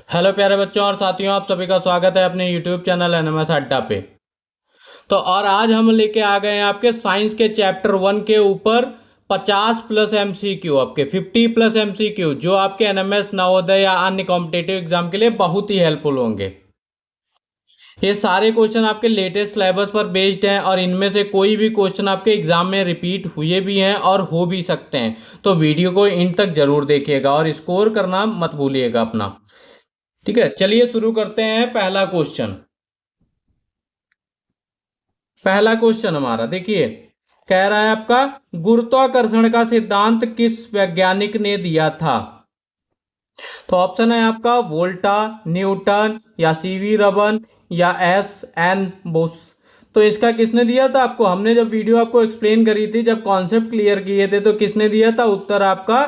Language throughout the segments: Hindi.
हेलो प्यारे बच्चों और साथियों, आप सभी का स्वागत है अपने यूट्यूब चैनल एनएमएस अड्डा पे। तो और आज हम लेके आ गए हैं आपके साइंस के चैप्टर 1 के ऊपर 50 प्लस एमसीक्यू, आपके 50 प्लस एमसीक्यू जो आपके एनएमएस नवोदय या अन्य कॉम्पिटेटिव एग्जाम के लिए बहुत ही हेल्पफुल होंगे। ये सारे क्वेश्चन आपके लेटेस्ट सिलेबस पर बेस्ड हैं और इनमें से कोई भी क्वेश्चन आपके एग्जाम में रिपीट हुए भी हैं और हो भी सकते हैं। तो वीडियो को इन तक जरूर देखिएगा और स्कोर करना मत भूलिएगा अपना। ठीक है, चलिए शुरू करते हैं। पहला क्वेश्चन हमारा देखिए, कह रहा है आपका गुरुत्वाकर्षण का सिद्धांत किस वैज्ञानिक ने दिया था। तो ऑप्शन है आपका वोल्टा, न्यूटन या सीवी रमन या एस एन बोस। तो इसका किसने दिया था आपको, हमने जब वीडियो आपको एक्सप्लेन करी थी, जब कॉन्सेप्ट क्लियर किए थे, तो किसने दिया था उत्तर आपका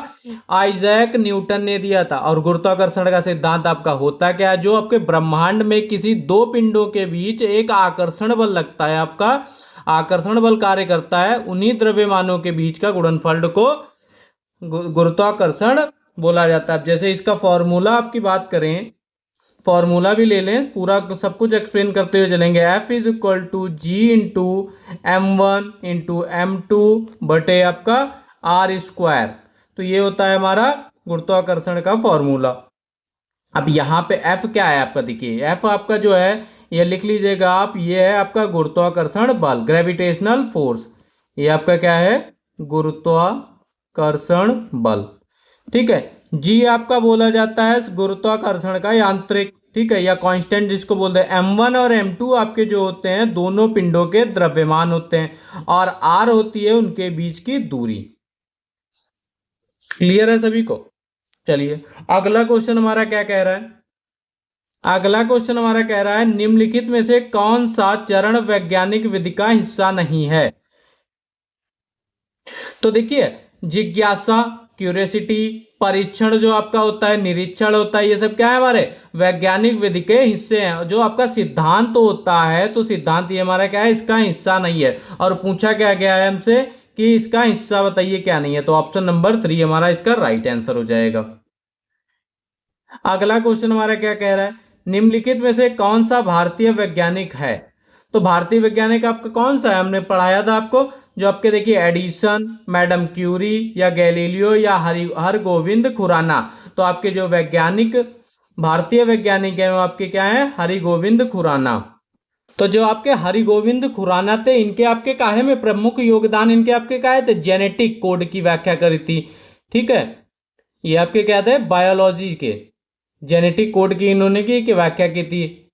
आइजैक न्यूटन ने दिया था। और गुरुत्वाकर्षण का सिद्धांत आपका होता क्या है, जो आपके ब्रह्मांड में किसी दो पिंडों के बीच एक आकर्षण बल लगता है, आपका आकर्षण बल कार्य करता है, उन्हीं द्रव्यमानों के बीच का गुणनफल को गुरुत्वाकर्षण बोला जाता है। जैसे इसका फॉर्मूला आपकी बात करें, फॉर्मूला भी ले लें, पूरा सब कुछ एक्सप्लेन करते हुए चलेंगे। F is equal to G into M1 into M2 बटे आपका आर स्क्वायर। तो ये होता है हमारा गुरुत्वाकर्षण का फॉर्मूला। अब यहाँ पे F क्या है आपका, देखिए F आपका जो है ये लिख लीजिएगा आप, ये है आपका गुरुत्वाकर्षण बल, ग्रेविटेशनल फोर्स। ये आपका क्या है, गुरुत्वाकर्षण बल। ठीक है, जी आपका बोला जाता है गुरुत्वाकर्षण का यांत्रिक, ठीक है, या कांस्टेंट जिसको बोलते हैं। M1 और M2 आपके जो होते हैं दोनों पिंडों के द्रव्यमान होते हैं और R होती है उनके बीच की दूरी। क्लियर है सभी को। चलिए अगला क्वेश्चन हमारा क्या कह रहा है, अगला क्वेश्चन हमारा कह रहा है निम्नलिखित में से कौन सा चरण वैज्ञानिक विधि का हिस्सा नहीं है। तो देखिए जिज्ञासा, क्यूरियोसिटी, परीक्षण जो आपका होता है, निरीक्षण होता है, ये सब क्या है हमारे वैज्ञानिक विधि के हिस्से हैं। जो आपका सिद्धांत तो होता है, तो सिद्धांत ये हमारा क्या है, इसका हिस्सा नहीं है। और पूछा क्या गया है हमसे कि इसका हिस्सा बताइए क्या नहीं है, तो ऑप्शन नंबर 3 हमारा इसका राइट आंसर हो जाएगा। अगला क्वेश्चन हमारा क्या कह रहा है, निम्नलिखित में से कौन सा भारतीय वैज्ञानिक है। तो भारतीय वैज्ञानिक आपका कौन सा है, हमने पढ़ाया था आपको, जो आपके देखिए एडिसन, मैडम क्यूरी या गैलीलियो या हरगोविंद खुराना। तो आपके जो वैज्ञानिक भारतीय वैज्ञानिक हैं वो आपके क्या हैं, हरिगोविंद खुराना। तो जो आपके हरिगोविंद खुराना थे, इनके आपके काहे में प्रमुख योगदान, इनके आपके क्या थे, जेनेटिक कोड की व्याख्या करी थी। ठीक है, ये आपके क्या थे, बायोलॉजी के जेनेटिक कोड की इन्होंने की व्याख्या की थी,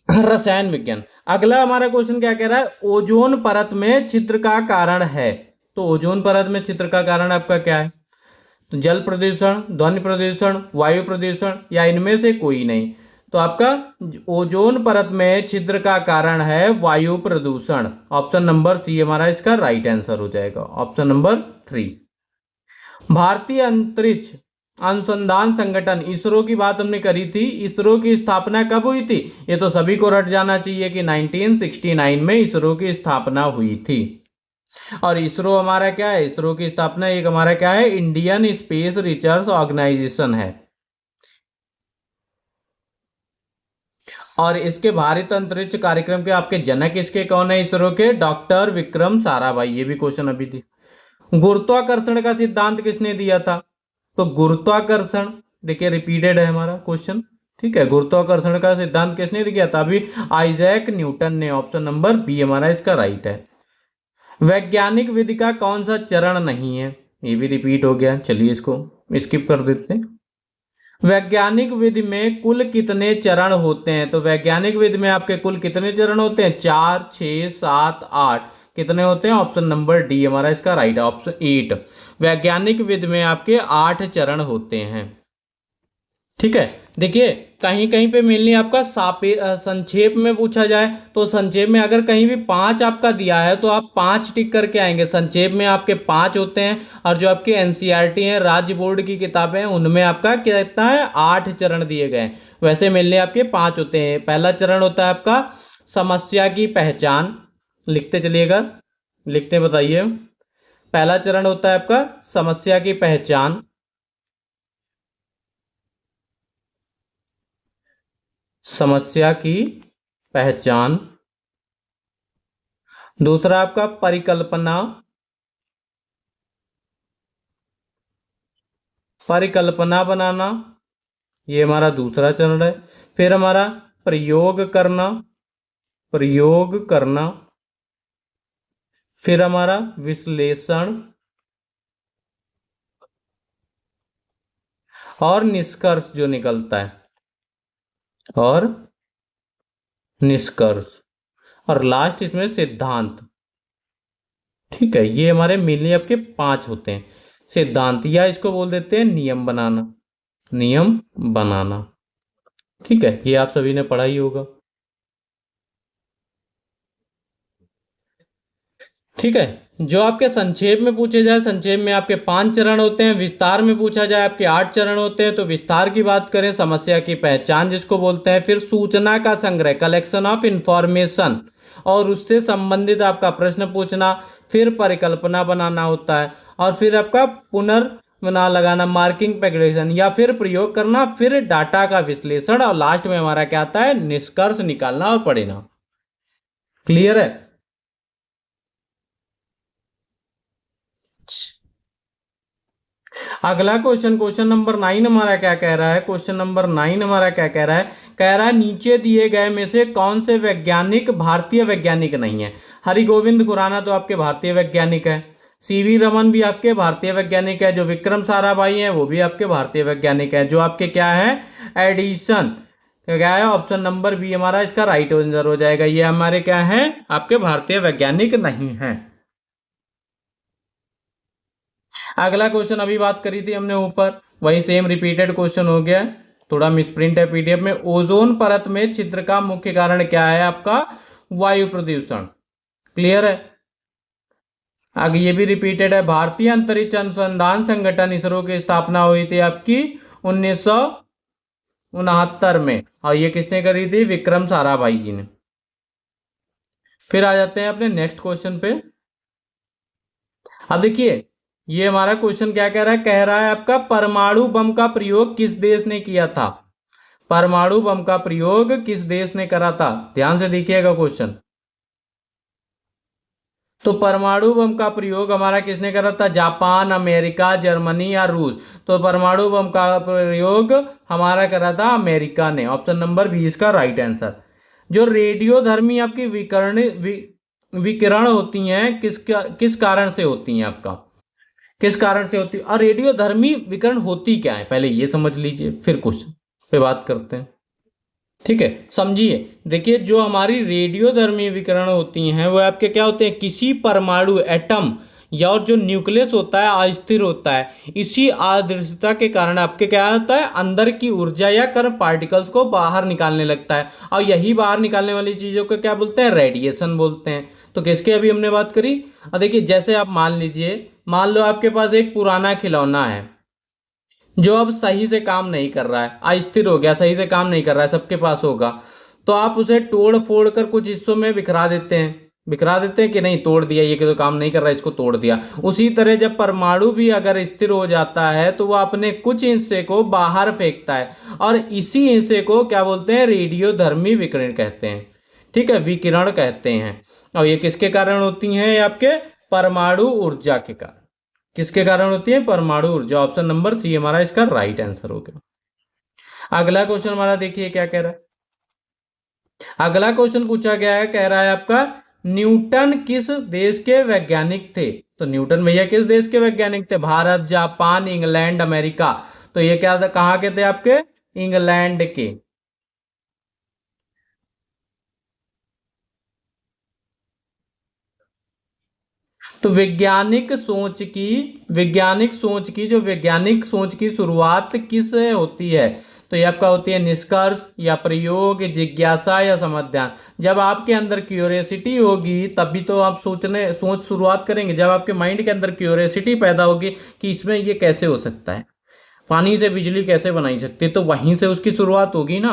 रसायन विज्ञान। अगला हमारा क्वेश्चन क्या कह रहा है, ओजोन परत में छिद्र का कारण है। तो ओजोन परत में छिद्र का कारण आपका क्या है, तो जल प्रदूषण, ध्वनि प्रदूषण, वायु प्रदूषण या इनमें से कोई नहीं। तो आपका ओजोन परत में छिद्र का कारण है वायु प्रदूषण। ऑप्शन नंबर सी हमारा इसका राइट आंसर हो जाएगा, ऑप्शन नंबर 3। भारतीय अंतरिक्ष अनुसंधान संगठन इसरो की बात हमने करी थी, इसरो की स्थापना कब हुई थी, ये तो सभी को रट जाना चाहिए कि 1969 में इसरो की स्थापना हुई थी। और इसरो हमारा क्या है, इसरो की स्थापना एक हमारा क्या है, इंडियन स्पेस रिसर्च ऑर्गेनाइजेशन है। और इसके भारत अंतरिक्ष कार्यक्रम के आपके जनक इसके कौन है, इसरो के डॉक्टर विक्रम साराभाई। ये भी क्वेश्चन अभी थी। गुरुत्वाकर्षण का सिद्धांत किसने दिया था, तो गुरुत्वाकर्षण देखिए रिपीटेड है हमारा क्वेश्चन। ठीक है, गुरुत्वाकर्षण का सिद्धांत किसने दिया था, अभी आइजैक न्यूटन ने। ऑप्शन नंबर बी हमारा इसका राइट है। वैज्ञानिक विधि का कौन सा चरण नहीं है, ये भी रिपीट हो गया, चलिए इसको स्किप कर देते हैं। वैज्ञानिक विधि में कुल कितने चरण होते हैं, तो वैज्ञानिक विधि में आपके कुल कितने चरण होते हैं, 4, 6, 7, 8। कितने होते हैं, ऑप्शन नंबर डी हमारा इसका राइट है, ऑप्शन 8। वैज्ञानिक विधि में आपके 8 चरण होते हैं। ठीक है, देखिए कहीं कहीं पे मेनली आपका संक्षेप में पूछा जाए, तो संक्षेप में अगर कहीं भी 5 आपका दिया है तो आप 5 टिक करके आएंगे। संक्षेप में आपके 5 होते हैं, और जो आपके एनसीईआरटी हैं, राज्य बोर्ड की किताबें हैं, उनमें आपका कितना है, 8 चरण दिए गए हैं। वैसे मेनली आपके 5 होते हैं। पहला चरण होता है आपका समस्या की पहचान, लिखते चलिएगा, लिखते बताइए। पहला चरण होता है आपका समस्या की पहचान। समस्या की पहचान। दूसरा आपका परिकल्पना, परिकल्पना बनाना, ये हमारा दूसरा चरण है। फिर हमारा प्रयोग करना, प्रयोग करना। फिर हमारा विश्लेषण और निष्कर्ष जो निकलता है, और निष्कर्ष, और लास्ट इसमें सिद्धांत। ठीक है, ये हमारे मेनली आपके 5 होते हैं। सिद्धांत, या इसको बोल देते हैं नियम बनाना, नियम बनाना। ठीक है, ये आप सभी ने पढ़ा ही होगा। ठीक है, जो आपके संक्षेप में पूछे जाए, संक्षेप में आपके 5 चरण होते हैं। विस्तार में पूछा जाए आपके 8 चरण होते हैं। तो विस्तार की बात करें, समस्या की पहचान जिसको बोलते हैं, फिर सूचना का संग्रह, कलेक्शन ऑफ इंफॉर्मेशन, और उससे संबंधित आपका प्रश्न पूछना, फिर परिकल्पना बनाना होता है, और फिर आपका पुनर्बना लगाना, मार्किंग पैकेजेशन, या फिर प्रयोग करना, फिर डाटा का विश्लेषण, और लास्ट में हमारा क्या आता है, निष्कर्ष निकालना और परिणाम। क्लियर है? अगला क्वेश्चन, क्वेश्चन नंबर 9 हमारा क्या कह रहा है, क्वेश्चन नंबर 9 हमारा क्या कह रहा है, कह रहा है नीचे दिए गए में से कौन से वैज्ञानिक भारतीय वैज्ञानिक नहीं है। हरिगोविंद खुराना तो आपके भारतीय वैज्ञानिक है, सीवी रमन भी आपके भारतीय वैज्ञानिक है, जो विक्रम साराभाई हैं वो भी आपके भारतीय वैज्ञानिक है, जो आपके क्या है, एडिसन, क्या है, ऑप्शन नंबर बी हमारा इसका राइट आंसर हो जाएगा। ये हमारे क्या है, आपके भारतीय वैज्ञानिक नहीं है। अगला क्वेश्चन अभी बात करी थी हमने ऊपर, वही सेम रिपीटेड क्वेश्चन हो गया, थोड़ा मिसप्रिंट है पीडीएफ में। ओजोन परत में छिद्र का मुख्य कारण क्या है, आपका वायु प्रदूषण। क्लियर है? आगे ये भी रिपीटेड है, भारतीय अंतरिक्ष अनुसंधान संगठन इसरो की स्थापना हुई थी आपकी 1969 में, और ये किसने करी थी, विक्रम साराभाई जी ने। फिर आ जाते हैं अपने नेक्स्ट क्वेश्चन पे। अब देखिए, ये हमारा क्वेश्चन क्या कह रहा है आपका, परमाणु बम का प्रयोग किस देश ने किया था। परमाणु बम का प्रयोग किस देश ने करा था, ध्यान से देखिएगा क्वेश्चन। तो परमाणु बम का प्रयोग हमारा किसने करा था, जापान, अमेरिका, जर्मनी या रूस। तो परमाणु बम का प्रयोग हमारा करा था अमेरिका ने, ऑप्शन नंबर बी इसका राइट आंसर। जो रेडियोधर्मी आपकी विकिरण होती हैं, किस कारण से होती हैं, आपका किस कारण से होती है, और रेडियोधर्मी विकिरण होती क्या है, पहले ये समझ लीजिए, फिर क्वेश्चन पे बात करते हैं। ठीक है, समझिए। देखिए, जो हमारी रेडियोधर्मी विकिरण होती हैं वो आपके क्या होते हैं, किसी परमाणु एटम या और जो न्यूक्लियस होता है अस्थिर होता है, इसी अदृश्यता के कारण आपके क्या होता है, अंदर की ऊर्जा या कण पार्टिकल्स को बाहर निकालने लगता है, और यही बाहर निकालने वाली चीजों को क्या बोलते हैं, रेडिएशन बोलते हैं। तो किसके अभी हमने बात करी, और देखिए जैसे आप मान लीजिए, मान लो आपके पास एक पुराना खिलौना है जो अब सही से काम नहीं कर रहा है, अस्थिर हो गया, सही से काम नहीं कर रहा है, सबके पास होगा। तो आप उसे तोड़ फोड़ कर कुछ हिस्सों में बिखरा देते हैं, बिखरा देते हैं कि नहीं, तोड़ दिया, ये तो काम नहीं कर रहा है, इसको तोड़ दिया। उसी तरह जब परमाणु भी अगर स्थिर हो जाता है तो वह अपने कुछ हिस्से को बाहर फेंकता है, और इसी हिस्से को क्या बोलते हैं, रेडियोधर्मी विकिरण कहते हैं। ठीक है, विकिरण कहते हैं। और ये किसके कारण होती हैं, आपके परमाणु ऊर्जा के कारण। किसके कारण होती है, परमाणु ऊर्जा, ऑप्शन नंबर सी हमारा इसका राइट आंसर हो गया। अगला क्वेश्चन हमारा देखिए क्या कह रहा है। अगला क्वेश्चन पूछा गया है, कह रहा है आपका, न्यूटन किस देश के वैज्ञानिक थे। तो न्यूटन भैया किस देश के वैज्ञानिक थे, भारत, जापान, इंग्लैंड, अमेरिका। तो ये क्या था, कहाँ के थे आपके, इंग्लैंड के। तो वैज्ञानिक सोच की शुरुआत किस से होती है। तो ये आपका होती है निष्कर्ष, या प्रयोग, जिज्ञासा, या समाधान। जब आपके अंदर क्यूरियोसिटी होगी तभी तो आप सोच शुरुआत करेंगे। जब आपके माइंड के अंदर क्यूरियोसिटी पैदा होगी कि इसमें ये कैसे हो सकता है, पानी से बिजली कैसे बनाई सकती है, तो वहीं से उसकी शुरुआत होगी ना।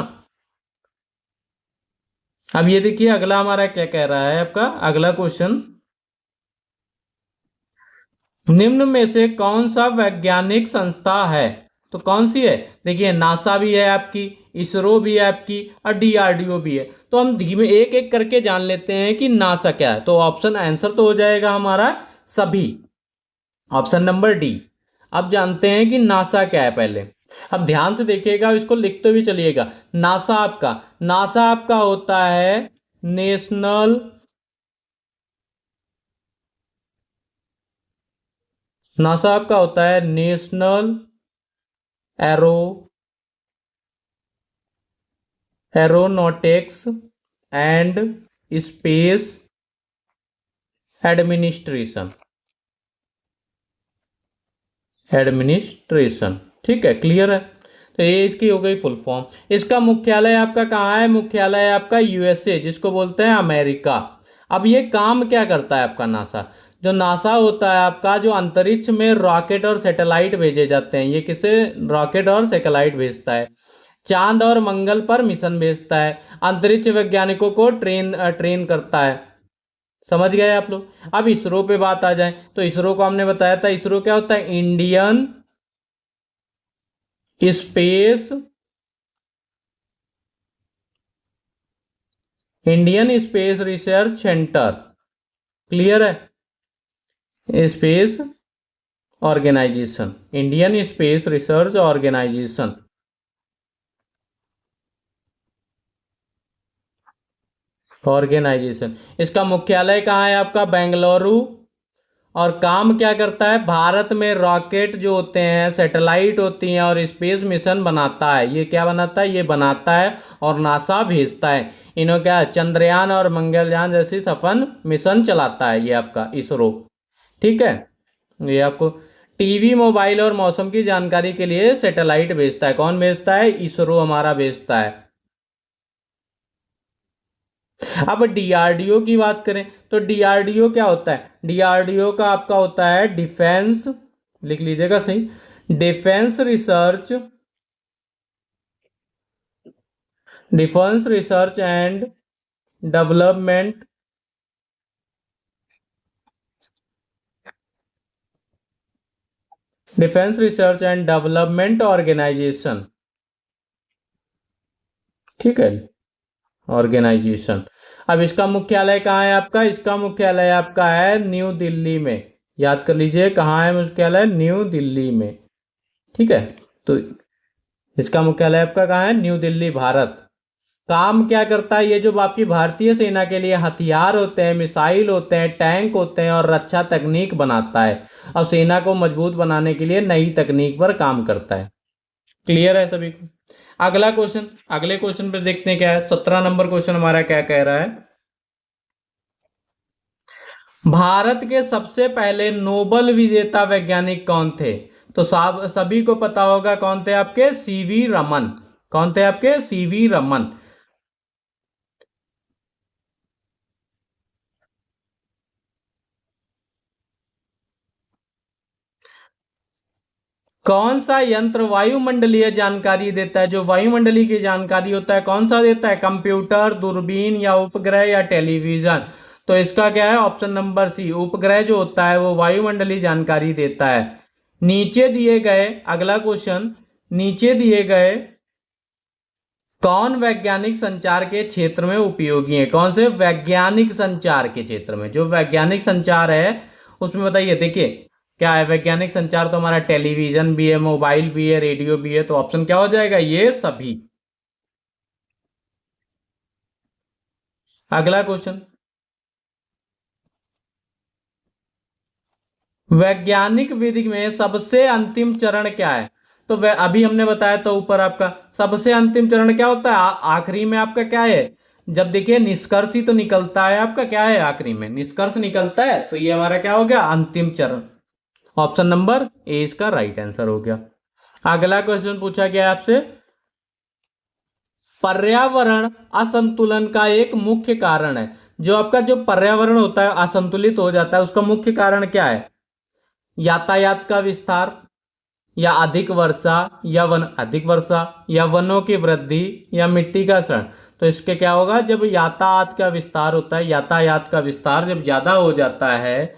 अब ये देखिए अगला हमारा क्या कह रहा है, आपका अगला क्वेश्चन, निम्न में से कौन सा वैज्ञानिक संस्था है। तो कौन सी है, देखिए नासा भी है आपकी, इसरो भी है आपकी और डीआरडीओ भी है। तो हम धीमे एक एक करके जान लेते हैं कि नासा क्या है। तो ऑप्शन आंसर तो हो जाएगा हमारा सभी, ऑप्शन नंबर डी। अब जानते हैं कि नासा क्या है पहले। अब ध्यान से देखिएगा, इसको लिखते भी चलिएगा। नासा आपका होता है नेशनल नासा आपका होता है national arrow aeronautics and space administration administration. ठीक है, क्लियर है। तो ये इसकी हो गई फुल फॉर्म। इसका मुख्यालय आपका कहाँ है? मुख्यालय आपका यूएसए, जिसको बोलते हैं अमेरिका। अब ये काम क्या करता है आपका नासा? जो नासा होता है आपका, जो अंतरिक्ष में रॉकेट और सैटेलाइट भेजे जाते हैं, ये किसे रॉकेट और सैटेलाइट भेजता है? चांद और मंगल पर मिशन भेजता है, अंतरिक्ष वैज्ञानिकों को ट्रेन करता है। समझ गए आप लोग? अब इसरो पे बात आ जाए तो इसरो को हमने बताया था, इसरो क्या होता है? Space Indian space research centre. Clear है? Space organisation, Indian space research organisation. इसका मुख्यालय कहाँ है आपका? बेंगलुरु। और काम क्या करता है? भारत में रॉकेट जो होते हैं, सैटेलाइट होती हैं और स्पेस मिशन बनाता है। ये क्या बनाता है? ये बनाता है और नासा भेजता है। इन्हों क्या, चंद्रयान और मंगलयान जैसी सफल मिशन चलाता है ये आपका इसरो। ठीक है, ये आपको टीवी, मोबाइल और मौसम की जानकारी के लिए सैटेलाइट भेजता है। कौन भेजता है? इसरो हमारा भेजता है। अब डीआरडीओ की बात करें तो डीआरडीओ क्या होता है? डीआरडीओ का आपका होता है डिफेंस, लिख लीजिएगा सही, defence research and development organisation. ठीक है, ऑर्गेनाइजेशन। अब इसका मुख्यालय कहाँ है आपका? इसका मुख्यालय आपका है न्यू दिल्ली में। याद कर लीजिए, कहाँ है मुख्यालय? न्यू दिल्ली में। ठीक है, तो इसका मुख्यालय आपका कहाँ है? न्यू दिल्ली, भारत। काम क्या करता है? ये जो आपकी भारतीय सेना के लिए हथियार होते हैं, मिसाइल होते हैं, टैंक होते हैं और रक्षा तकनीक बनाता है और सेना को मजबूत बनाने के लिए नई तकनीक पर काम करता है। क्लियर है सभी को? अगला क्वेश्चन, अगले क्वेश्चन पे देखते हैं क्या है। 17 नंबर क्वेश्चन हमारा क्या कह रहा है? भारत के सबसे पहले नोबल विजेता वैज्ञानिक कौन थे? तो सभी को पता होगा कौन थे आपके? सीवी रमन। कौन थे आपके? सीवी रमन। कौन सा यंत्र वायुमंडलीय जानकारी देता है? जो वायुमंडलीय की जानकारी होता है, कौन सा देता है? कंप्यूटर, दूरबीन या उपग्रह या टेलीविजन? तो इसका क्या है? ऑप्शन नंबर सी, उपग्रह जो होता है वो वायुमंडलीय जानकारी देता है। नीचे दिए गए, अगला क्वेश्चन, नीचे दिए गए कौन वैज्ञानिक संचार के क्षेत्र में उपयोगी है? कौन से वैज्ञानिक संचार के क्षेत्र में? जो वैज्ञानिक संचार है उसमें बताइए। देखिए क्या है, वैज्ञानिक संचार तो हमारा टेलीविजन भी है, मोबाइल भी है, रेडियो भी है। तो ऑप्शन क्या हो जाएगा? ये सभी। अगला क्वेश्चन, वैज्ञानिक विधि में सबसे अंतिम चरण क्या है? तो वह अभी हमने बताया तो ऊपर आपका सबसे अंतिम चरण क्या होता है? आखिरी में आपका क्या है? जब देखिए निष्कर्ष ही तो निकलता है आपका, क्या है आखिरी में? निष्कर्ष निकलता है। तो ये हमारा क्या हो गया? अंतिम चरण। ऑप्शन नंबर ए इसका राइट आंसर हो गया। अगला क्वेश्चन पूछा गया आपसे, पर्यावरण असंतुलन का एक मुख्य कारण है। जो आपका जो पर्यावरण होता है असंतुलित हो जाता है, उसका मुख्य कारण क्या है? यातायात का विस्तार, या अधिक वर्षा, या वनों की वृद्धि, या मिट्टी का क्षरण। तो इसके क्या होगा? जब यातायात का विस्तार होता है, यातायात का विस्तार जब ज्यादा हो जाता है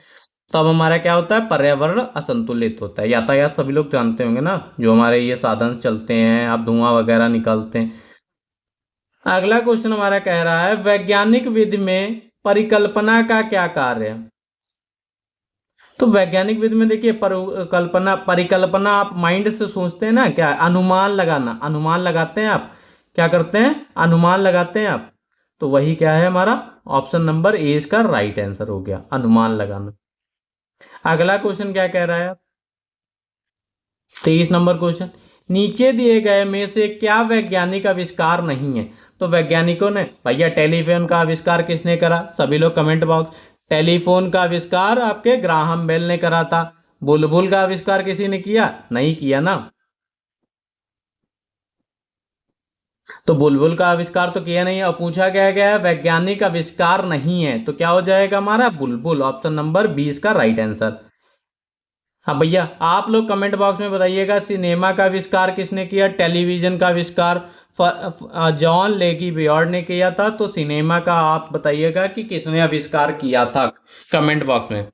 तब हमारा क्या होता है? पर्यावरण असंतुलित होता है। यातायात सभी लोग जानते होंगे ना, जो हमारे ये साधन चलते हैं, अब धुआं वगैरह निकलते हैं, अगला क्वेश्चन हमारा कह रहा है वैज्ञानिक विधि में परिकल्पना का क्या कार्य है। तो वैज्ञानिक विधि में देखिए परिकल्पना परिकल्पना आप माइंड से सोचते हैं ना, क्या अनुमान लगाना, अनुमान लगाते हैं आप, क्या करते हैं अनुमान लगाते हैं आप, तो वही क्या है हमारा ऑप्शन नंबर ए इसका राइट आंसर हो गया, अनुमान लगाना। अगला क्वेश्चन क्या कह रहा है, 23 नंबर क्वेश्चन, नीचे दिए गए में से क्या वैज्ञानिक आविष्कार नहीं है। तो वैज्ञानिकों ने, भैया टेलीफोन का आविष्कार किसने करा, सभी लोग कमेंट बॉक्स, टेलीफोन का आविष्कार आपके ग्राहम बेल ने करा था। बुलबुल का आविष्कार किसी ने किया, नहीं किया ना, तो बुलबुल का आविष्कार तो किया नहीं। अब पूछा क्या गया है वैज्ञानिक आविष्कार नहीं है, तो क्या हो जाएगा हमारा बुलबुल, ऑप्शन नंबर 20 का राइट आंसर। हाँ भैया आप लोग कमेंट बॉक्स में बताइएगा सिनेमा का आविष्कार किसने किया, टेलीविजन का आविष्कार जॉन लेगी बियॉर्ड ने किया था, तो सिनेमा का आप बताइएगा कि किसने आविष्कार किया था कमेंट बॉक्स में।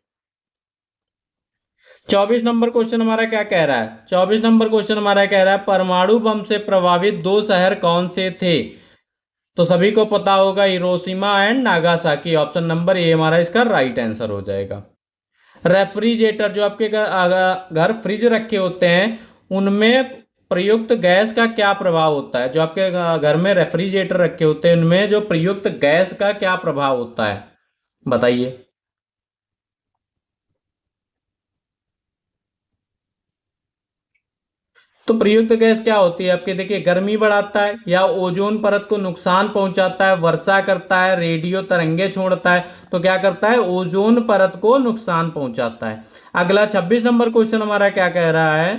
24 नंबर क्वेश्चन हमारा क्या कह रहा है, 24 नंबर क्वेश्चन हमारा कह रहा है परमाणु बम से प्रभावित दो शहर कौन से थे। तो सभी को पता होगा Hiroshima and Nagasaki, option number A हमारा इसका राइट आंसर हो जाएगा। रेफ्रिजरेटर जो आपके घर फ्रिज रखे होते हैं उनमें प्रयुक्त गैस का क्या प्रभाव होता है, जो आपके घर में रेफ्रिजरेटर रखे होते हैं उनमें जो प्रयुक्त गैस का क्या प्रभाव होता है बताइए। तो प्रयुक्त गैस क्या होती है आपके, देखिए गर्मी बढ़ाता है या ओजोन परत को नुकसान पहुंचाता है, वर्षा करता है, रेडियो तरंगे छोड़ता है, तो क्या करता है ओजोन परत को नुकसान पहुंचाता है। अगला 26 नंबर क्वेश्चन हमारा क्या कह रहा है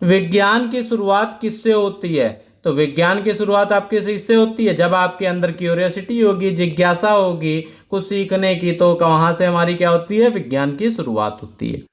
विज्ञान की शुरुआत किससे होती है। तो विज्ञान की शुरुआत आपके किससे होती है, जब आपके अंदर क्यूरियोसिटी होगी, जिज्ञासा होगी कुछ सीखने की, तो वहां से हमारी क्या होती है विज्ञान की शुरुआत होती है।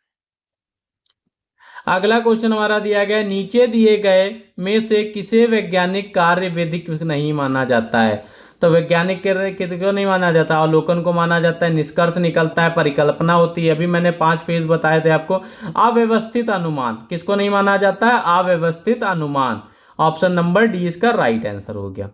अगला क्वेश्चन हमारा दिया गया नीचे दिए गए में से किसे वैज्ञानिक कार्य वैदिक नहीं माना जाता है। तो वैज्ञानिक क्यों नहीं माना जाता, अवलोकन को माना जाता है, निष्कर्ष निकलता है, परिकल्पना होती है, अभी मैंने 5 फेज बताए थे आपको। अव्यवस्थित अनुमान किसको नहीं माना जाता है, अव्यवस्थित अनुमान, ऑप्शन नंबर डी इसका राइट आंसर हो गया।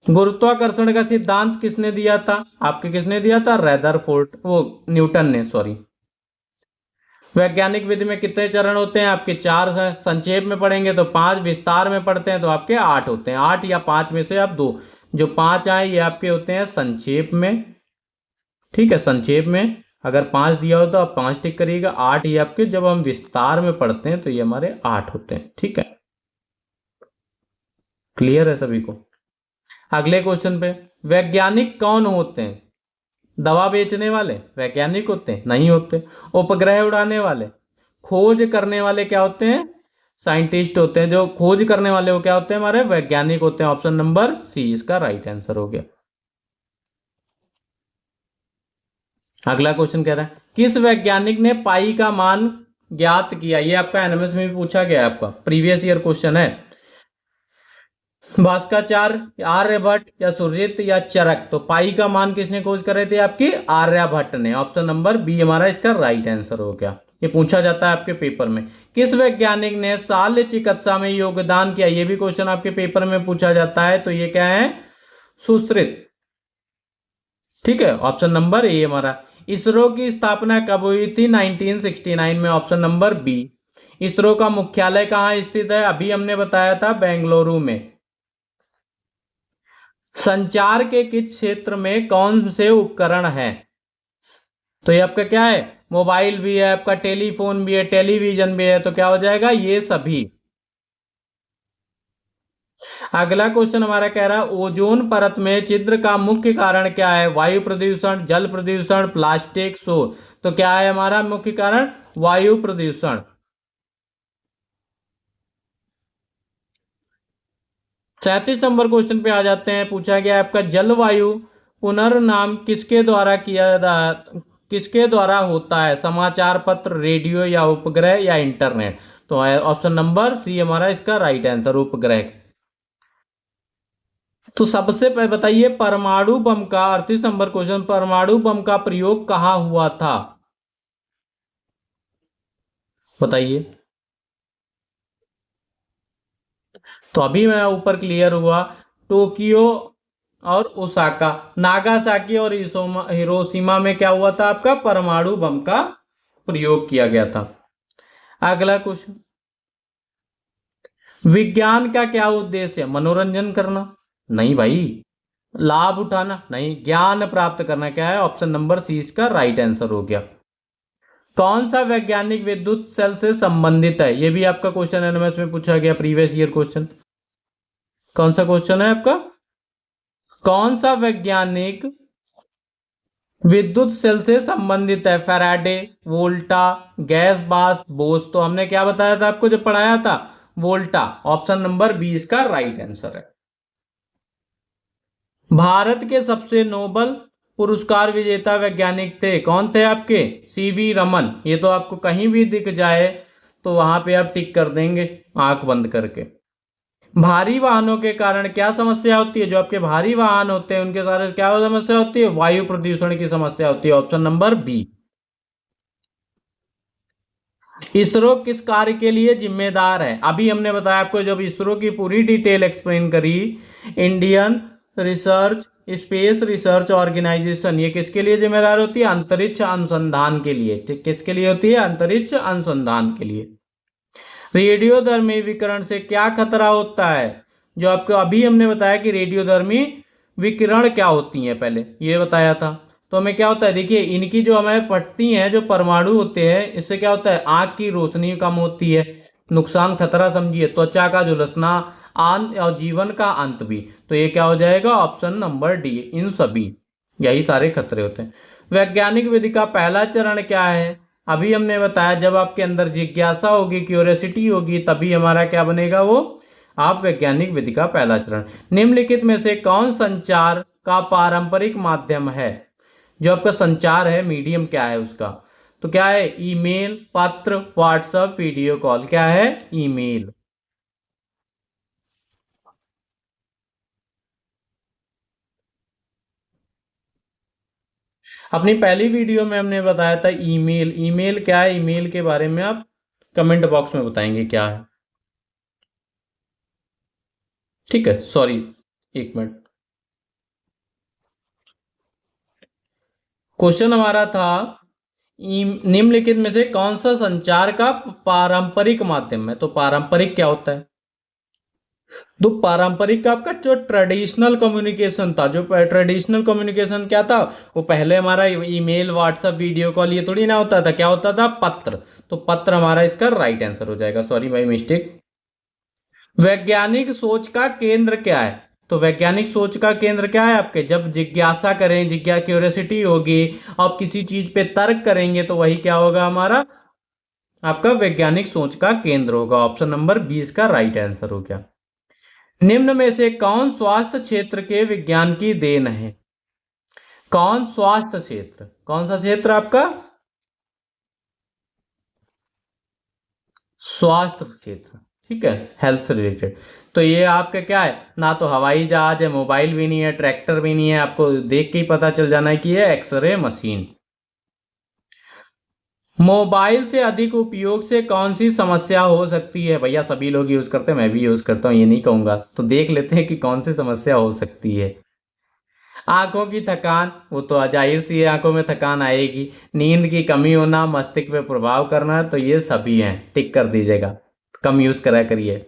गुरुत्वाकर्षण का सिद्धांत किसने दिया था, आपके किसने दिया था रदरफोर्ड, वो न्यूटन ने, सॉरी। वैज्ञानिक विधि में कितने चरण होते हैं आपके 4, संक्षेप में पढ़ेंगे तो 5, विस्तार में पढ़ते हैं तो आपके 8 होते हैं, 8 या 5 में से आप 2, जो 5 आए ये आपके होते हैं संक्षेप में, ठीक है, संक्षेप में अगर 5 दिया हो तो आप 5 टिक करिएगा, 8 ये आपके जब हम विस्तार में पढ़ते हैं तो ये हमारे 8 होते हैं, ठीक है, क्लियर है सभी को। अगले क्वेश्चन पे वैज्ञानिक कौन होते हैं, दवा बेचने वाले वैज्ञानिक होते हैं, नहीं होते। उपग्रह उड़ाने वाले, खोज करने वाले क्या होते हैं साइंटिस्ट होते हैं, जो खोज करने वाले वो क्या होते हैं हमारे वैज्ञानिक होते हैं, ऑप्शन नंबर सी इसका राइट आंसर हो गया। अगला क्वेश्चन कह रहा है किस वैज्ञानिक ने पाई का मान ज्ञात किया, ये आपका एनएमएस में भी पूछा गया, आपका प्रीवियस ईयर क्वेश्चन है। भास्कराचार्य, आर्यभट्ट या सूर्यत या चरक, तो पाई का मान किसने खोज करे थे आपकी आर्यभट्ट ने, ऑप्शन नंबर बी हमारा इसका राइट आंसर हो गया। ये पूछा जाता है आपके पेपर में। किस वैज्ञानिक ने शल्य चिकित्सा में योगदान किया, ये भी क्वेश्चन आपके पेपर में पूछा जाता है, तो ये क्या है सुश्रित, ठीक है, ऑप्शन नंबर ए हमारा। इसरो की स्थापना कब हुई थी 1969 में, ऑप्शन नंबर बी। इसरो का मुख्यालय कहाँ स्थित है, अभी हमने बताया था बेंगलुरु में। संचार के किस क्षेत्र में कौन से उपकरण है, तो ये आपका क्या है मोबाइल भी है, आपका टेलीफोन भी है, टेलीविजन भी है, तो क्या हो जाएगा ये सभी। अगला क्वेश्चन हमारा कह रहा है ओजोन परत में छिद्र का मुख्य कारण क्या है, वायु प्रदूषण, जल प्रदूषण, प्लास्टिक, शोर, तो क्या है हमारा मुख्य कारण वायु प्रदूषण। 37 नंबर क्वेश्चन पे आ जाते हैं, पूछा गया आपका जलवायु पुनर्नाम किसके द्वारा होता है, समाचार पत्र, रेडियो या उपग्रह या इंटरनेट, तो ऑप्शन नंबर सी हमारा इसका राइट आंसर उपग्रह। तो सबसे पहले बताइए परमाणु बम का 38 नंबर क्वेश्चन, परमाणु बम का प्रयोग कहाँ हुआ था बताइए। तो अभी मैं ऊपर क्लियर हुआ, टोक्यो और ओसाका, नागासाकी और हिरोशिमा में क्या हुआ था आपका, परमाणु बम का प्रयोग किया गया था। अगला क्वेश्चन, विज्ञान का क्या उद्देश्य है, मनोरंजन करना? नहीं भाई। लाभ उठाना? नहीं। ज्ञान प्राप्त करना। क्या है, ऑप्शन नंबर सी इसका राइट आंसर हो गया। कौन सा वैज्ञानिक विद्युत सेल से संबंधित है, यह भी आपका क्वेश्चन एनएमएस में पूछा गया, प्रीवियस ईयर क्वेश्चन। कौन सा क्वेश्चन है आपका, कौन सा वैज्ञानिक विद्युत सेल से संबंधित है, फैराडे, वोल्टा, गैस बास, बोस? तो हमने क्या बताया था आपको जब पढ़ाया था, वोल्टा। ऑप्शन नंबर बी इसका राइट आंसर है। भारत के सबसे नोबल पुरस्कार विजेता वैज्ञानिक थे, कौन थे आपके, सीवी रमन। ये तो आपको कहीं भी दिख जाए तो वहां पे आप टिक कर देंगे आंख बंद करके। भारी वाहनों के कारण क्या समस्या होती है, जो आपके भारी वाहन होते हैं उनके सारे क्या समस्या होती है, वायु प्रदूषण की समस्या होती है। Option number B. इसरो किस कार्य के लिए जिम्मेदार है, अभी हमने बताया आपको जब इसरो की पूरी डिटेल एक्सप्लेन करी। Indian research space research organisation, ये किसके लिए जिम्मेदार होती है, अंतरिक्ष अनुसंधान के लिए। ठीक, किसके लिए होती है, अंतरिक्ष अनुसंधान के लिए। रेडियोधर्मी विकिरण से क्या खतरा होता है, जो आपको अभी हमने बताया कि रेडियोधर्मी विकिरण क्या होती है, पहले ये बताया था। तो हमें क्या होता है, देखिए इनकी जो हमें पट्टी हैं, जो परमाणु होते हैं, इससे क्या होता है, आंख की रोशनी कम होती है, नुकसान खतरा समझिए, त्वचा का झुलसना और जीवन का अंत भी। तो ये क्या हो जाएगा, ऑप्शन नंबर डी, इन सभी, यही सारे खतरे होते हैं। वैज्ञानिक विधि का पहला चरण क्या है, अभी हमने बताया जब आपके अंदर जिज्ञासा होगी, क्यूरियोसिटी होगी, तभी हमारा क्या बनेगा, वो आप वैज्ञानिक विधि का पहला चरण। निम्नलिखित में से कौन संचार का पारंपरिक माध्यम है, जो आपका संचार है मीडियम क्या है उसका, तो क्या है, ईमेल, पत्र, व्हाट्सएप, वीडियो कॉल। क्या है, ईमेल। अपनी पहली वीडियो में हमने बताया था ईमेल। ईमेल क्या है, ईमेल के बारे में आप कमेंट बॉक्स में बताएंगे क्या है। ठीक है, सॉरी, एक मिनट। क्वेश्चन हमारा था निम्नलिखित में से कौन सा संचार का पारंपरिक माध्यम है, तो पारंपरिक क्या होता है, तो पारंपरिक का आपका जो ट्रेडिशनल कम्युनिकेशन था, जो ट्रेडिशनल कम्युनिकेशन क्या था, वो पहले हमारा ईमेल, व्हाट्सएप, वीडियो कॉल, ये थोड़ी ना होता था, क्या होता था, पत्र। तो पत्र हमारा इसका राइट आंसर हो जाएगा, सॉरी माई मिस्टेक। वैज्ञानिक सोच का केंद्र क्या है, तो वैज्ञानिक सोच का केंद्र क्या है आपके, जब जिज्ञासा करें, क्यूरियोसिटी होगी, आप किसी चीज पे तर्क करेंगे, तो वही क्या होगा हमारा, आपका वैज्ञानिक सोच का केंद्र होगा। ऑप्शन नंबर 20 का राइट आंसर हो गया। निम्न में से कौन स्वास्थ्य क्षेत्र के विज्ञान की देन है, कौन स्वास्थ्य क्षेत्र, कौन सा क्षेत्र आपका, स्वास्थ्य क्षेत्र, ठीक है, हेल्थ से रिलेटेड। तो ये आपका क्या है, ना तो हवाई जहाज है, मोबाइल भी नहीं है, ट्रैक्टर भी नहीं है, आपको देख के ही पता चल जाना है कि ये एक्सरे मशीन। मोबाइल से अधिक उपयोग से कौन सी समस्या हो सकती है, भैया सभी लोग यूज करते हैं, मैं भी यूज करता हूँ, ये नहीं कहूंगा। तो देख लेते हैं कि कौन सी समस्या हो सकती है। आंखों की थकान, वो तो जाहिर सी है, आंखों में थकान आएगी। नींद की कमी होना, मस्तिष्क पे प्रभाव करना, तो ये सभी हैं, टिक कर दीजिएगा, कम यूज करा करिए।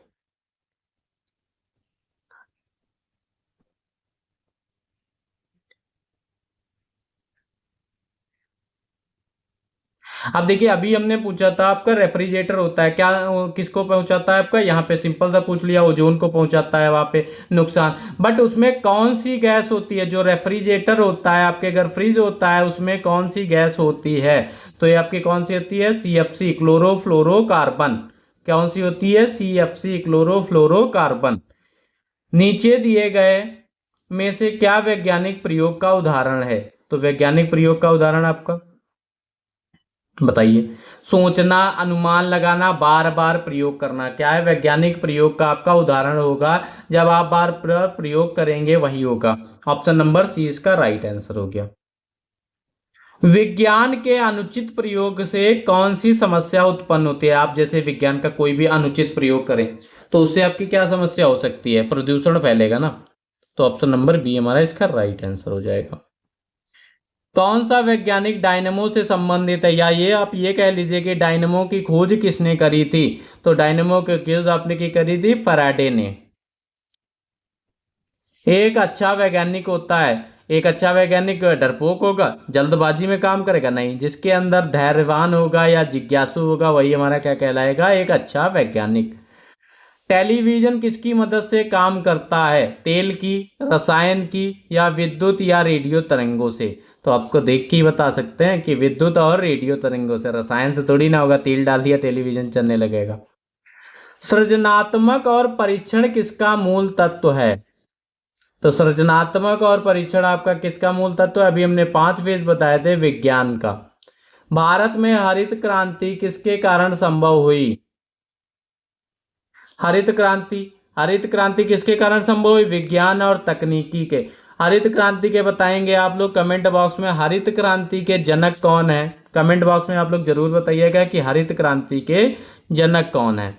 अब देखिए अभी हमने पूछा था आपका रेफ्रिजरेटर होता है क्या, किसको पहुंचाता है आपका, यहाँ पे सिंपल सा पूछ लिया, ओजोन को पहुंचाता है वहां पे नुकसान। बट उसमें कौन सी गैस होती है, जो रेफ्रिजरेटर होता है आपके अगर फ्रिज होता है, उसमें कौन सी गैस होती है, तो ये आपकी कौन सी होती है, सीएफसी, क्लोरोफ्लोरोकार्बन। कौन सी होती है, सीएफसी, क्लोरोफ्लोरोकार्बन। नीचे दिए गए में से क्या वैज्ञानिक प्रयोग का उदाहरण है, तो वैज्ञानिक प्रयोग का उदाहरण आपका बताइए। सोचना, अनुमान लगाना, बार बार प्रयोग करना, क्या है, वैज्ञानिक प्रयोग का आपका उदाहरण होगा, जब आप बार बार प्रयोग करेंगे वही होगा। ऑप्शन नंबर सी इसका राइट आंसर हो गया। विज्ञान के अनुचित प्रयोग से कौन सी समस्या उत्पन्न होती है, आप जैसे विज्ञान का कोई भी अनुचित प्रयोग करें तो उससे आपकी क्या समस्या हो सकती है, प्रदूषण फैलेगा ना। तो ऑप्शन नंबर बी हमारा इसका राइट आंसर हो जाएगा। कौन सा वैज्ञानिक डायनेमो से संबंधित है, या ये आप ये कह लीजिए कि डायनेमो की खोज किसने करी थी। तो डायनेमो की खोज आपने की करी थी फैराडे ने। एक अच्छा वैज्ञानिक होता है, एक अच्छा वैज्ञानिक डरपोक होगा, जल्दबाजी में काम करेगा नहीं, जिसके अंदर धैर्यवान होगा या जिज्ञासु होगा वही हमारा क्या कहलाएगा, एक अच्छा वैज्ञानिक। टेलीविजन किसकी मदद से काम करता है, तेल की, रसायन की, या विद्युत या रेडियो तरंगों से। तो आपको देख के ही बता सकते हैं कि विद्युत और रेडियो तरंगों से, रसायन से थोड़ी ना होगा, तेल डाल दिया टेलीविजन चलने लगेगा। सृजनात्मक और परीक्षण किसका मूल तत्व है। तो सृजनात्मक और परीक्षण आपका किसका मूल तत्व है, अभी हमने 5 फेज बताए थे विज्ञान का। भारत में हरित क्रांति किसके कारण संभव हुई। हरित क्रांति किसके कारण संभव हुई, विज्ञान और तकनीकी के। हरित क्रांति के बताएंगे आप लोग कमेंट बॉक्स में, हरित क्रांति के जनक कौन है, कमेंट बॉक्स में आप लोग जरूर बताइएगा कि हरित क्रांति के जनक कौन है।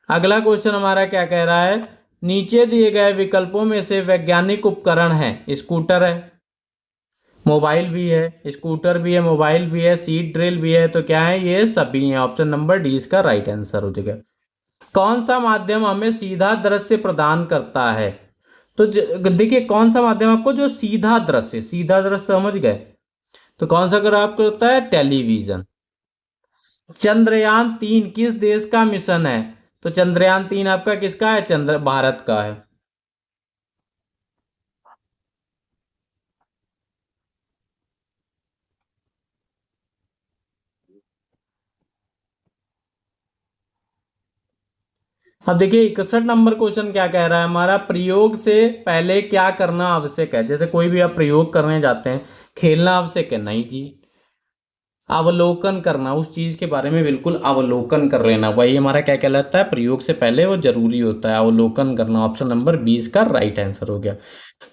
अगला क्वेश्चन हमारा क्या कह रहा है, नीचे दिए गए विकल्पों में से वैज्ञानिक उपकरण है, स्कूटर है, मोबाइल भी है, स्कूटर भी है, मोबाइल भी है, सीड ड्रिल भी है, तो क्या है, ये सभी हैं। ऑप्शन नंबर डी इसका राइट आंसर हो जाएगा। कौन सा माध्यम हमें सीधा दृश्य प्रदान करता है। तो देखिए कौन सा माध्यम आपको जो सीधा दृश्य समझ गए, तो कौन सा अगर आपको होता है, टेलीविजन। चंद्रयान 3 किस देश का मिशन है। तो चंद्रयान 3 आपका किसका है, भारत का है। अब देखिए 61 नंबर क्वेश्चन क्या कह रहा है हमारा, प्रयोग से पहले क्या करना आवश्यक है। जैसे कोई भी आप प्रयोग करने जाते हैं, खेलना आवश्यक है नहीं जी, अवलोकन करना, उस चीज के बारे में बिल्कुल अवलोकन कर लेना, वही हमारा क्या कहलाता है, प्रयोग से पहले वो जरूरी होता है, अवलोकन करना। ऑप्शन नंबर 20 का राइट आंसर हो गया।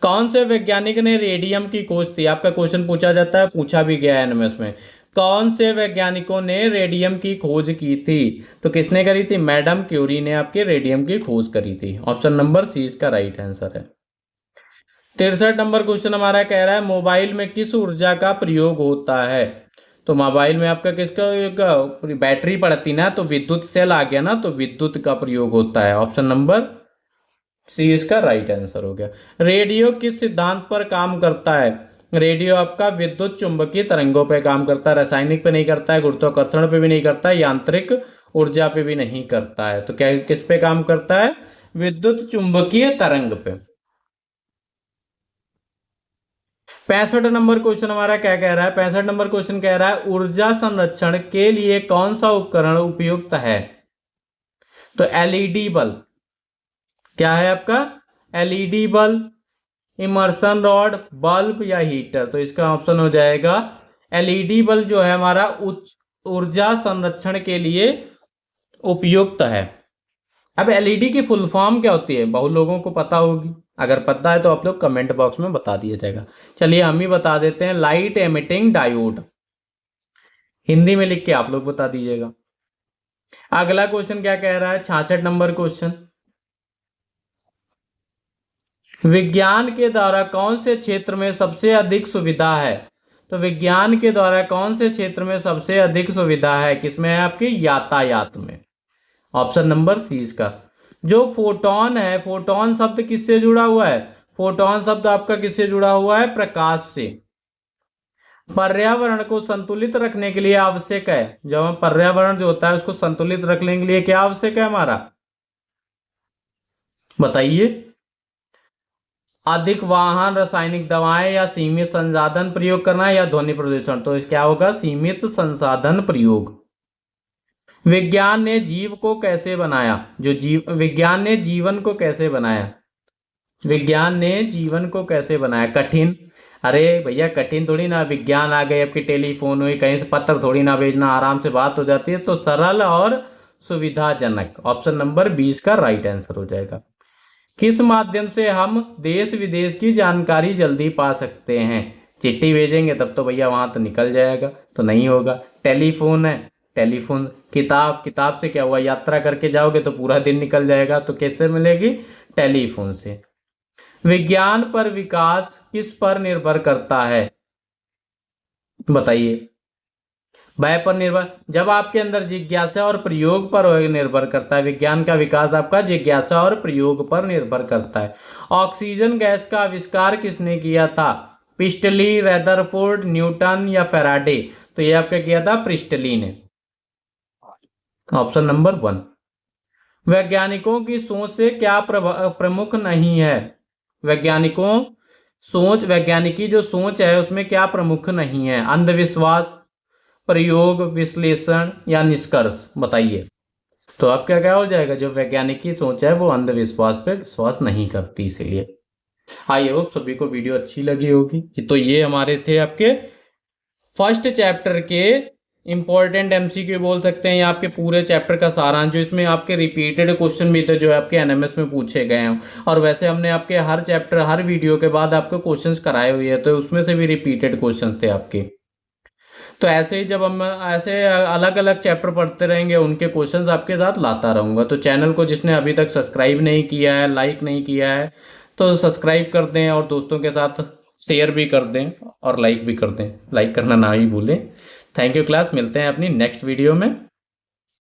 कौन से वैज्ञानिक ने रेडियम की खोज थी, आपका क्वेश्चन पूछा जाता है, पूछा भी गया है एनएमएस में। कौन से वैज्ञानिकों ने रेडियम की खोज की थी। तो किसने करी थी, मैडम क्यूरी ने आपके रेडियम की खोज करी थी। ऑप्शन नंबर सी इसका राइट आंसर है। 63 नंबर क्वेश्चन हमारा कह रहा है, मोबाइल में किस ऊर्जा का प्रयोग होता है। तो मोबाइल में आपका किसका बैटरी पड़ती ना, तो विद्युत सेल आ गया ना, तो विद्युत का प्रयोग होता है। ऑप्शन नंबर सी इसका राइट आंसर हो गया। रेडियो किस सिद्धांत पर काम करता है। रेडियो आपका विद्युत चुंबकीय तरंगों पर काम करता है, रासायनिक पे नहीं करता है, गुरुत्वाकर्षण पे भी नहीं करता है, यांत्रिक ऊर्जा पे भी नहीं करता है। तो क्या किस पे काम करता है, विद्युत चुंबकीय तरंग पे। 65 नंबर क्वेश्चन हमारा क्या कह रहा है, 65 नंबर क्वेश्चन कह रहा है, ऊर्जा संरक्षण के लिए कौन सा उपकरण उपयुक्त है। तो एलईडी बल्ब, क्या है आपका, LED bulb, immersion rod, bulb या हीटर। तो इसका ऑप्शन हो जाएगा एलईडी बल्ब जो है हमारा उच्च ऊर्जा संरक्षण के लिए उपयुक्त है। अब एलईडी की फुल फॉर्म क्या होती है, बहुत लोगों को पता होगी, अगर पता है तो आप लोग कमेंट बॉक्स में बता दिया जाएगा। चलिए हम ही बता देते हैं, लाइट एमिटिंग डायोड, हिंदी में लिख के आप लोग बता दीजिएगा। अगला क्वेश्चन क्या कह रहा है, 66 नंबर क्वेश्चन, विज्ञान के द्वारा कौन से क्षेत्र में सबसे अधिक सुविधा है। तो विज्ञान के द्वारा कौन से क्षेत्र में सबसे अधिक सुविधा है, किसमें है, आपके यातायात में। ऑप्शन नंबर सी इसका। जो फोटोन है, फोटोन शब्द किससे जुड़ा हुआ है, फोटोन शब्द आपका किससे जुड़ा हुआ है, प्रकाश से। पर्यावरण को संतुलित रखने के लिए आवश्यक है, जब हम पर्यावरण जो होता है उसको संतुलित रखने के लिए क्या आवश्यक है हमारा, बताइए। अधिक वाहन, रासायनिक दवाएं, या सीमित संसाधन प्रयोग करना, या ध्वनि प्रदूषण। तो क्या होगा, सीमित संसाधन प्रयोग। विज्ञान ने जीव को कैसे बनाया, विज्ञान ने जीवन को कैसे बनाया, विज्ञान ने जीवन को कैसे बनाया, कठिन। अरे भैया कठिन थोड़ी ना, विज्ञान आ गए, आपकी टेलीफोन हुई, कहीं से पत्र थोड़ी ना भेजना, आराम से बात हो जाती है। तो सरल और सुविधाजनक। ऑप्शन नंबर 20 का राइट आंसर हो जाएगा। किस माध्यम से हम देश विदेश की जानकारी जल्दी पा सकते हैं। चिट्ठी भेजेंगे तब तो भैया वहां तो निकल जाएगा, तो नहीं होगा। टेलीफोन है, टेलीफोन। किताब, किताब से क्या हुआ, यात्रा करके जाओगे तो पूरा दिन निकल जाएगा, तो कैसे मिलेगी, टेलीफोन से। विज्ञान पर विकास किस पर निर्भर करता है, बताइए। भय पर निर्भर, जब आपके अंदर जिज्ञासा और प्रयोग पर निर्भर करता है। विज्ञान का विकास आपका जिज्ञासा और प्रयोग पर निर्भर करता है। ऑक्सीजन गैस का आविष्कार किसने किया था, प्रिस्टली, रदरफोर्ड, न्यूटन या फैराडे। तो ये आपका किया था प्रिस्टली ने, ऑप्शन नंबर 1। वैज्ञानिकों की सोच से क्या प्रमुख नहीं है, वैज्ञानिकों सोच, वैज्ञानिकी जो सोच है उसमें क्या प्रमुख नहीं है, अंधविश्वास, प्रयोग, विश्लेषण या निष्कर्ष, बताइए। तो आपका क्या हो जाएगा, जो वैज्ञानिक की सोच है वो अंधविश्वास पे विश्वास नहीं करती, इसीलिए। आई होप सभी को वीडियो अच्छी लगी होगी। तो ये हमारे थे आपके फर्स्ट चैप्टर के इंपॉर्टेंट एमसीक्यू बोल सकते हैं, या आपके पूरे चैप्टर का सारांश, जो इसमें आपके रिपीटेड क्वेश्चन भी थे जो आपके एनएमएस में पूछे गए हैं। और वैसे हमने आपके हर चैप्टर, हर वीडियो के बाद आपको क्वेश्चंस कराए हुए हैं, तो उसमें से भी रिपीटेड क्वेश्चंस थे आपके। तो ऐसे ही जब हम ऐसे अलग अलग चैप्टर पढ़ते रहेंगे, उनके क्वेश्चंस आपके साथ लाता रहूंगा। तो चैनल को जिसने अभी तक सब्सक्राइब नहीं किया है, लाइक नहीं किया है, तो सब्सक्राइब कर दें और दोस्तों के साथ शेयर भी कर दें और लाइक भी कर दें, लाइक करना ना ही भूलें। थैंक यू क्लास, मिलते हैं अपनी नेक्स्ट वीडियो में।